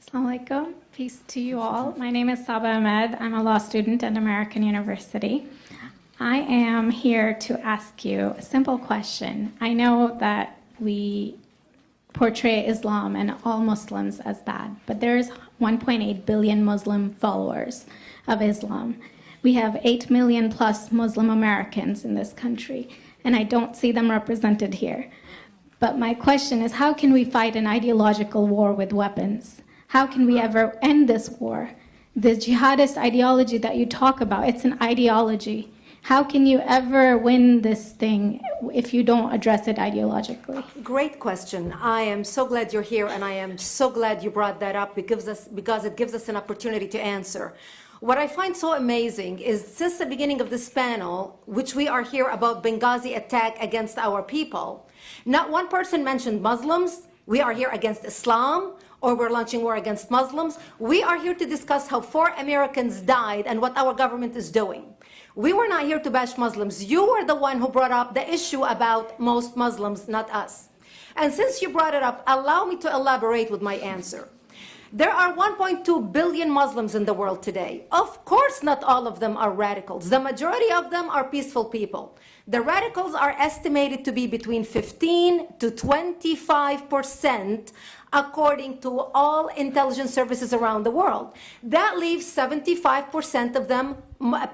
Assalamu alaikum. Peace to you all. My name is Saba Ahmed. I'm a law student at American University. I am here to ask you a simple question. I know that we portray Islam and all Muslims as bad, but there's 1.8 billion Muslim followers of Islam. We have 8 million plus Muslim Americans in this country, and I don't see them represented here. But my question is, how can we fight an ideological war with weapons? How can we ever end this war? The jihadist ideology that you talk about, it's an ideology. How can you ever win this thing if you don't address it ideologically? Great question. I am so glad you're here, and I am so glad you brought that up because it gives us an opportunity to answer. What I find so amazing is since the beginning of this panel, which we are here about Benghazi attack against our people, not one person mentioned Muslims. We are here against Islam, or we're launching war against Muslims. We are here to discuss how 4 Americans died and what our government is doing. We were not here to bash Muslims. You were the one who brought up the issue about most Muslims, not us. And since you brought it up, allow me to elaborate with my answer. There are 1.2 billion Muslims in the world today. Of course, not all of them are radicals. The majority of them are peaceful people. The radicals are estimated to be between 15 to 25%, according to all intelligence services around the world. That leaves 75% of them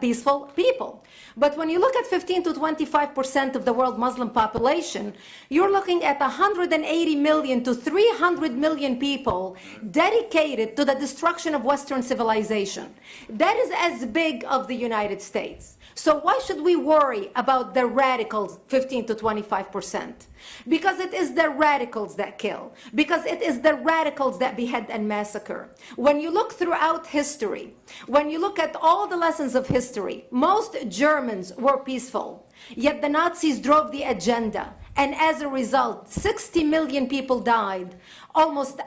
peaceful people. But when you look at 15 to 25% of the world Muslim population, you're looking at 180 million to 300 million people dedicated to the destruction of Western civilization. That is as big of the United States. So why should we worry about the radicals, 15 to 25%? Because it is the radicals that kill. Because it is the radicals that behead and massacre. When you look throughout history, when you look at all the lessons of history, most Germans were peaceful. Yet the Nazis drove the agenda. And as a result, 60 million people died. Almost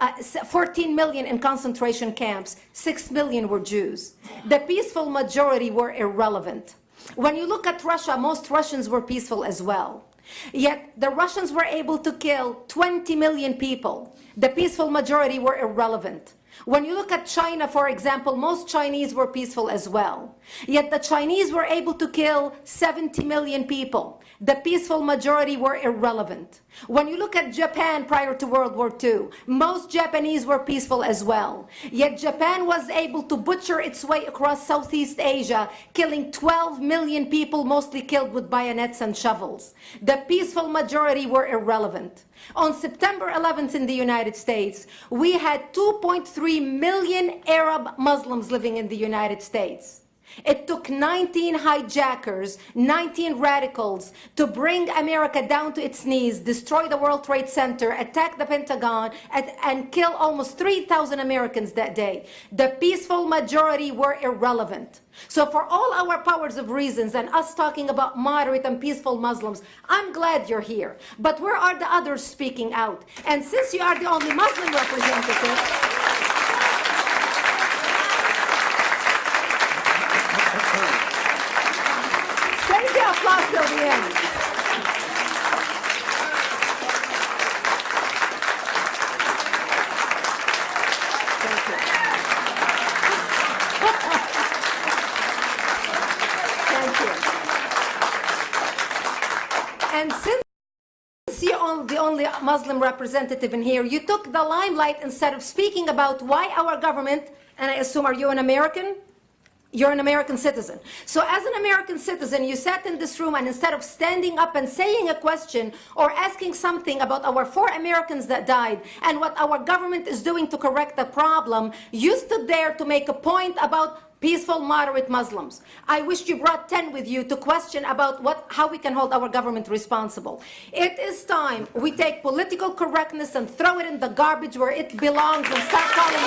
14 million in concentration camps. 6 million were Jews. The peaceful majority were irrelevant. When you look at Russia, most Russians were peaceful as well. Yet the Russians were able to kill 20 million people. The peaceful majority were irrelevant. When you look at China, for example, most Chinese were peaceful as well. Yet the Chinese were able to kill 70 million people. The peaceful majority were irrelevant. When you look at Japan prior to World War II, most Japanese were peaceful as well. Yet Japan was able to butcher its way across Southeast Asia, killing 12 million people, mostly killed with bayonets and shovels. The peaceful majority were irrelevant. On September 11th in the United States, we had 2.3 million Arab Muslims living in the United States. It took 19 hijackers, 19 radicals to bring America down to its knees, destroy the World Trade Center, attack the Pentagon, and kill almost 3,000 Americans that day. The peaceful majority were irrelevant. So for all our powers of reasons and us talking about moderate and peaceful Muslims, I'm glad you're here. But where are the others speaking out? And since you are the only Muslim representative, applause till the end. Thank you. Thank you. And since you're the only Muslim representative in here, you took the limelight instead of speaking about why our government, and I assume, are you an American? You're an American citizen. So as an American citizen, you sat in this room, and instead of standing up and saying a question or asking something about our 4 Americans that died and what our government is doing to correct the problem, you stood there to make a point about peaceful, moderate Muslims. I wish you brought 10 with you to question about how we can hold our government responsible. It is time we take political correctness and throw it in the garbage where it belongs and stop calling it